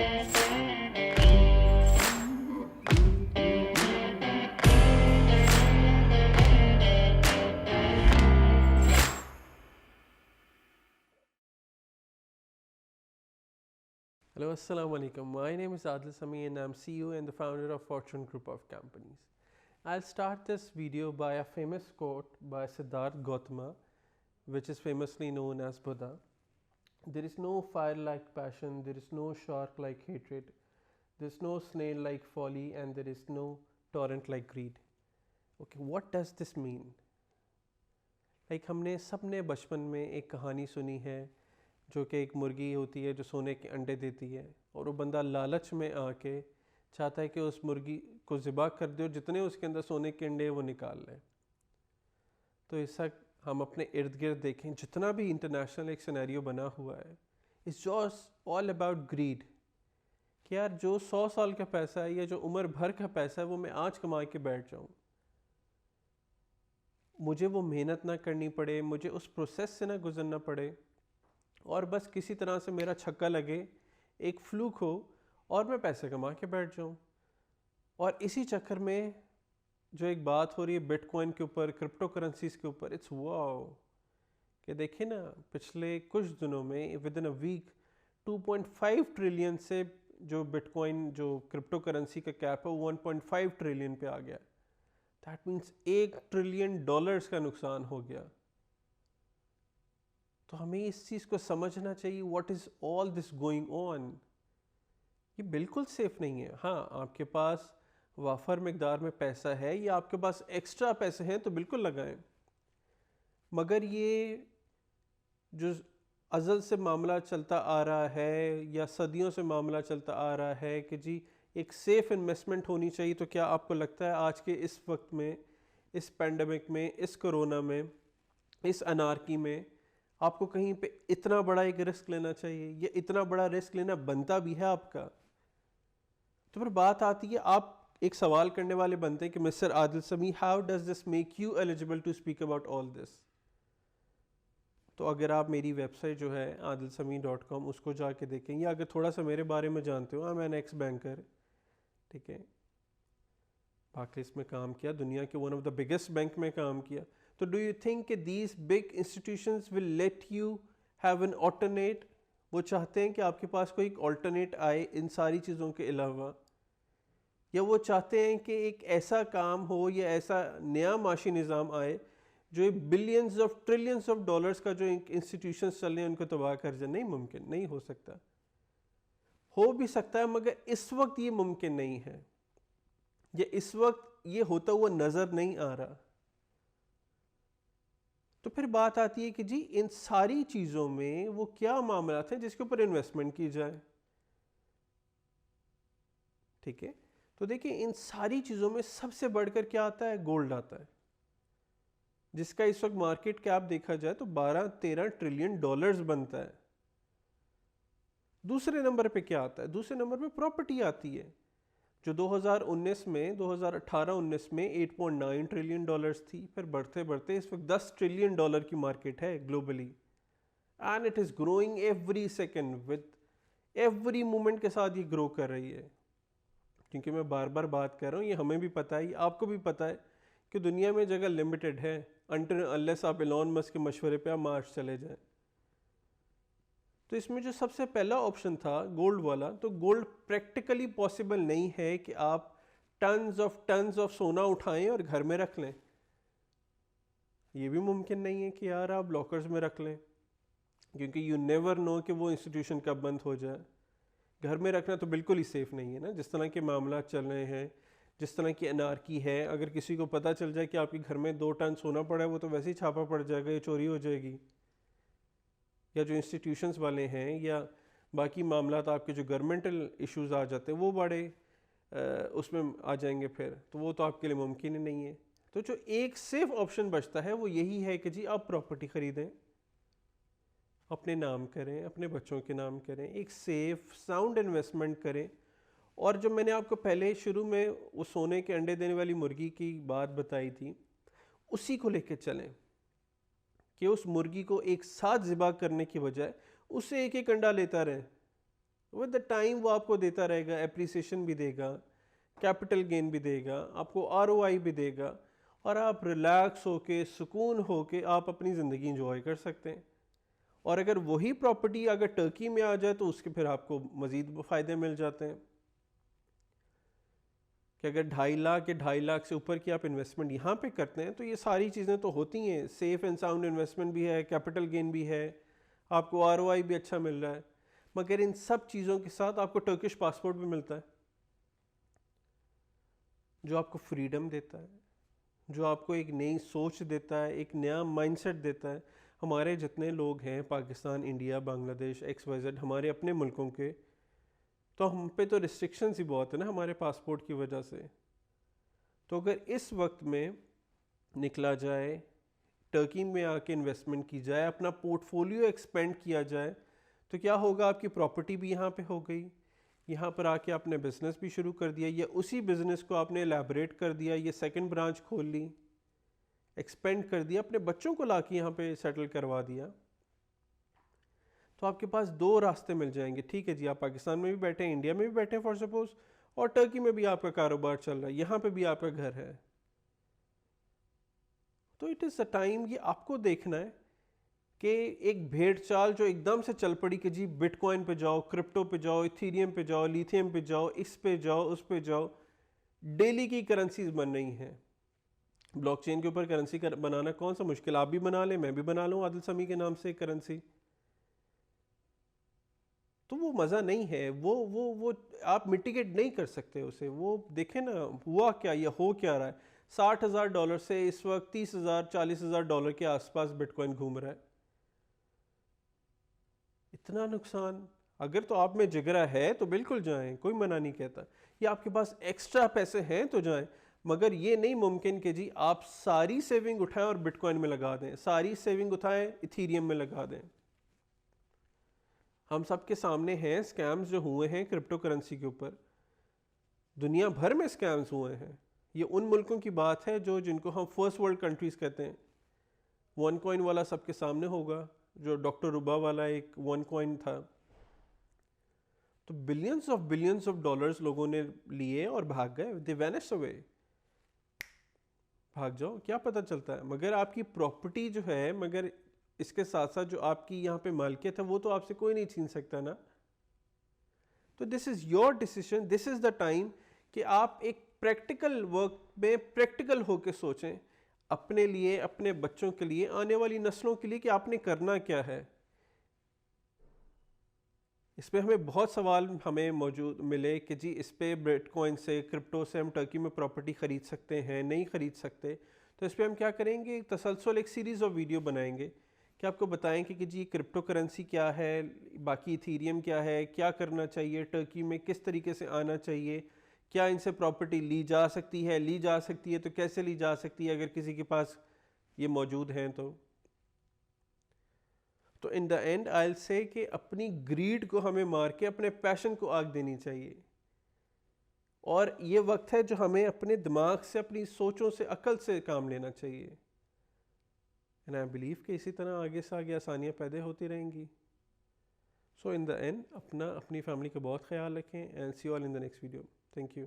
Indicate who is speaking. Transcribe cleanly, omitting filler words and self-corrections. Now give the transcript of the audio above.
Speaker 1: Hello, Assalamu alaikum. My name is Adil Sami and I'm CEO and the founder of Fortune Group of Companies. I'll start this video by a famous quote by Siddhartha Gautama, which is famously known as Buddha. There is no fire like passion, there is no shark like hatred, there is no snail like folly, and there is no torrent like greed. Okay, what does this mean? हमने सबने बचपन में एक कहानी सुनी है जो कि एक मुर्गी होती है जो सोने के अंडे देती है और वो बंदा लालच में आके चाहता है कि उस मुर्गी को ज़िबा कर दे और जितने उसके अंदर सोने के अंडे वो निकाल लें। तो ऐसा हम अपने इर्द गिर्द देखें, जितना भी इंटरनेशनल एक सिनेरियो बना हुआ है, it's just all about grid कि यार जो 100 साल का पैसा है या जो उम्र भर का पैसा है वो मैं आज कमा के बैठ जाऊँ, मुझे वो मेहनत ना करनी पड़े, मुझे उस प्रोसेस से ना गुजरना पड़े और बस किसी तरह से मेरा छक्का लगे, एक फ्लूक हो और मैं पैसे कमा के बैठ जाऊँ। और इसी चक्कर में जो एक बात हो रही है बिटकॉइन के ऊपर, क्रिप्टो करेंसीज के ऊपर, इट्स वाओ कि देखिए ना, पिछले कुछ दिनों में within a week 2.5 trillion से जो बिटकॉइन जो क्रिप्टो करेंसी का कैप है वो 1.5 ट्रिलियन पे आ गया। दैट मीन्स $1 ट्रिलियन का नुकसान हो गया। तो हमें इस चीज़ को समझना चाहिए, what is all this going on. ये बिल्कुल सेफ नहीं है। हाँ, आपके पास वाफर मकदार में पैसा है या आपके पास एक्स्ट्रा पैसे हैं तो बिल्कुल लगाएं, मगर ये जो अज़ल से मामला चलता आ रहा है या सदियों से मामला चलता आ रहा है कि जी एक सेफ़ इन्वेस्टमेंट होनी चाहिए, तो क्या आपको लगता है आज के इस वक्त में, इस पेंडेमिक में, इस कोरोना में, इस अनारकी में आपको कहीं पे इतना बड़ा एक रिस्क लेना चाहिए? या इतना बड़ा रिस्क लेना बनता भी है आपका? तो फिर बात आती है, आप एक सवाल करने वाले बनते हैं कि mister Adil Sami, how does this make you eligible to speak about all this? तो अगर आप मेरी वेबसाइट जो है adilsami.com उसको जाके देखें, या अगर थोड़ा सा मेरे बारे में जानते हो, मैं एन एक्स बैंकर, ठीक है, बार्कलेस में काम किया, दुनिया के one of the biggest bank में काम किया। तो डू यू थिंक कि these big institutions will let you have an alternate? वो चाहते हैं कि आपके पास कोई एक ऑल्टरनेट आए इन सारी चीज़ों के अलावा, या वो चाहते हैं कि एक ऐसा काम हो या ऐसा नया माशी निज़ाम आए जो billions of trillions of dollars का जो इंस्टीट्यूशंस चल रहे हैं उनको तबाह कर जाए? नहीं मुमकिन, नहीं हो सकता। हो भी सकता है मगर इस वक्त ये मुमकिन नहीं है, या इस वक्त ये होता हुआ नज़र नहीं आ रहा। तो फिर बात आती है कि जी इन सारी चीज़ों में वो क्या मामला हैं जिसके ऊपर इन्वेस्टमेंट की जाए, ठीक है। तो देखिए, इन सारी चीज़ों में सबसे बढ़कर क्या आता है? गोल्ड आता है, जिसका इस वक्त मार्केट कैप देखा जाए तो 12-13 ट्रिलियन डॉलर्स बनता है। दूसरे नंबर पे क्या आता है? दूसरे नंबर पे प्रॉपर्टी आती है, जो 2019 में 2018-19 में 8.9 ट्रिलियन डॉलर्स थी, फिर बढ़ते बढ़ते इस वक्त 10 ट्रिलियन डॉलर की मार्केट है globally, and it is growing every second, with every moment के साथ ये ग्रो कर रही है। क्योंकि मैं बार बार बात कर रहा हूँ, ये हमें भी पता है, आपको भी पता है कि दुनिया में जगह लिमिटेड है, अनटिल अनलेस आप एलोन मस्क के मशवरे पे आप मार्स चले जाएं। तो इसमें जो सबसे पहला ऑप्शन था गोल्ड वाला, तो गोल्ड प्रैक्टिकली पॉसिबल नहीं है कि आप टन्स ऑफ सोना उठाएं और घर में रख लें। ये भी मुमकिन नहीं है कि यार आप लॉकर्स में रख लें, क्योंकि यू नेवर नो कि वो इंस्टीट्यूशन कब बंद हो जाए। घर में रखना तो बिल्कुल ही सेफ़ नहीं है ना, जिस तरह के मामला चल रहे हैं, जिस तरह की अनारकी है। अगर किसी को पता चल जाए कि आपके घर में 2 टन सोना पड़ा है, वो तो वैसे ही छापा पड़ जाएगा, ये चोरी हो जाएगी। या जो इंस्टीट्यूशंस वाले हैं या बाकी मामला तो आपके जो गवर्नमेंटल इश्यूज़ आ जाते हैं वो बड़े उसमें आ जाएंगे फिर, तो वो तो आपके लिए मुमकिन ही नहीं है। तो जो एक सेफ ऑप्शन बचता है वो यही है कि जी आप प्रॉपर्टी ख़रीदें, अपने नाम करें, अपने बच्चों के नाम करें, एक सेफ साउंड इन्वेस्टमेंट करें। और जो मैंने आपको पहले शुरू में वो सोने के अंडे देने वाली मुर्गी की बात बताई थी, उसी को लेकर चलें कि उस मुर्गी को एक साथ ज़िबा करने की बजाय उससे एक एक अंडा लेता रहें। विद द टाइम वो आपको देता रहेगा, एप्रिसिएशन भी देगा, कैपिटल गेन भी देगा, आपको आरओआई भी देगा, और आप रिलैक्स होके सुकून होके आप अपनी ज़िंदगी इंजॉय कर सकते हैं। और अगर वही प्रॉपर्टी अगर टर्की में आ जाए तो उसके फिर आपको मज़ीद फ़ायदे मिल जाते हैं कि अगर 2.5 लाख या 2.5 लाख से ऊपर की आप इन्वेस्टमेंट यहाँ पे करते हैं तो ये सारी चीज़ें तो होती हैं, सेफ़ एंड साउंड इन्वेस्टमेंट भी है, कैपिटल गेन भी है, आपको आरओआई भी अच्छा मिल रहा है, मगर इन सब चीज़ों के साथ आपको टर्किश पासपोर्ट भी मिलता है जो आपको फ्रीडम देता है, जो आपको एक नई सोच देता है, एक नया माइंडसेट देता है। हमारे जितने लोग हैं पाकिस्तान, इंडिया, बांग्लादेश, XYZ, हमारे अपने मुल्कों के, तो हम पे तो रिस्ट्रिक्शंस ही बहुत है ना हमारे पासपोर्ट की वजह से। तो अगर इस वक्त में निकला जाए, टर्की में आके इन्वेस्टमेंट की जाए, अपना पोर्टफोलियो एक्सपेंड किया जाए, तो क्या होगा, आपकी प्रॉपर्टी भी यहाँ पे हो गई, यहाँ पर आके आपने बिज़नेस भी शुरू कर दिया, या उसी बिज़नेस को आपने एलैबोरेट कर दिया, ये सेकंड ब्रांच खोल ली, एक्सपेंड कर दिया, अपने बच्चों को लाके यहाँ पे सेटल करवा दिया, तो आपके पास दो रास्ते मिल जाएंगे। ठीक है जी, आप पाकिस्तान में भी बैठे हैं, इंडिया में भी बैठे हैं फॉर सपोज, और टर्की में भी आपका कारोबार चल रहा है, यहाँ पे भी आपका घर है। तो इट इज़ अ टाइम, ये आपको देखना है कि एक भेड़ चाल जो एकदम से चल पड़ी कि जी बिटकॉइन पे जाओ, क्रिप्टो पे जाओ, इथीरियम पे जाओ, लिथियम पे जाओ, इस पे जाओ, उस पे जाओ, डेली की करेंसीज बन रही हैं। ब्लॉकचेन के ऊपर करेंसी बनाना कौन सा मुश्किल, आप भी बना लें, मैं भी बना लूँ आदिल समी के नाम से करेंसी, तो वो मज़ा नहीं है, वो आप मिटिगेट नहीं कर सकते उसे। वो देखें ना हुआ क्या, ये हो क्या रहा है। $60,000 से इस वक्त $30,000 $40,000 के आसपास बिटकॉइन घूम रहा है। इतना नुकसान, अगर तो आप में जिगरा है तो बिल्कुल जाएं, कोई मना नहीं कहता, या आपके पास एक्स्ट्रा पैसे हैं तो जाएं, मगर ये नहीं मुमकिन कि जी आप सारी सेविंग उठाएं और बिटकॉइन में लगा दें, सारी सेविंग उठाएं इथीरियम में लगा दें। हम सबके सामने हैं स्कैम्स जो हुए हैं क्रिप्टो करेंसी के ऊपर, दुनिया भर में स्कैम्स हुए हैं। ये उन मुल्कों की बात है जो जिनको हम फर्स्ट वर्ल्ड कंट्रीज़ कहते हैं। वन कॉइन वाला सबके सामने होगा, जो डॉक्टर रुबा वाला एक वन कॉइन था, तो बिलियंस ऑफ डॉलर्स लोगों ने लिए और भाग गए, दे वैनिश अवे। भाग जाओ, क्या पता चलता है। मगर आपकी प्रॉपर्टी जो है, मगर इसके साथ साथ जो आपकी यहाँ पे मालिकियत है वो तो आपसे कोई नहीं छीन सकता ना। तो this is your decision, this is the time कि आप एक प्रैक्टिकल वर्क में प्रैक्टिकल होकर सोचें अपने लिए, अपने बच्चों के लिए, आने वाली नस्लों के लिए कि आपने करना क्या है। इस पे हमें बहुत सवाल हमें मौजूद मिले कि जी इस पे बिटकॉइन से, क्रिप्टो से हम टर्की में प्रॉपर्टी ख़रीद सकते हैं, नहीं ख़रीद सकते। तो इस पे हम क्या करेंगे, तसलसल एक सीरीज़ ऑफ वीडियो बनाएंगे कि आपको बताएंगे कि जी क्रिप्टो करेंसी क्या है, बाकी इथीरियम क्या है, क्या करना चाहिए, टर्की में किस तरीके से आना चाहिए, क्या इनसे प्रॉपर्टी ली जा सकती है, ली जा सकती है तो कैसे ली जा सकती है अगर किसी के पास ये मौजूद हैं तो इन the and I will say कि अपनी ग्रीड को हमें मार के अपने पैशन को आग देनी चाहिए। और ये वक्त है जो हमें अपने दिमाग से, अपनी सोचों से, अकल से काम लेना चाहिए। एंड आई बिलीव कि इसी तरह आगे से आगे आसानियाँ पैदा होती रहेंगी। सो इन द एंड अपनी फैमिली का बहुत ख्याल रखें, and see you all in the next video. Thank you.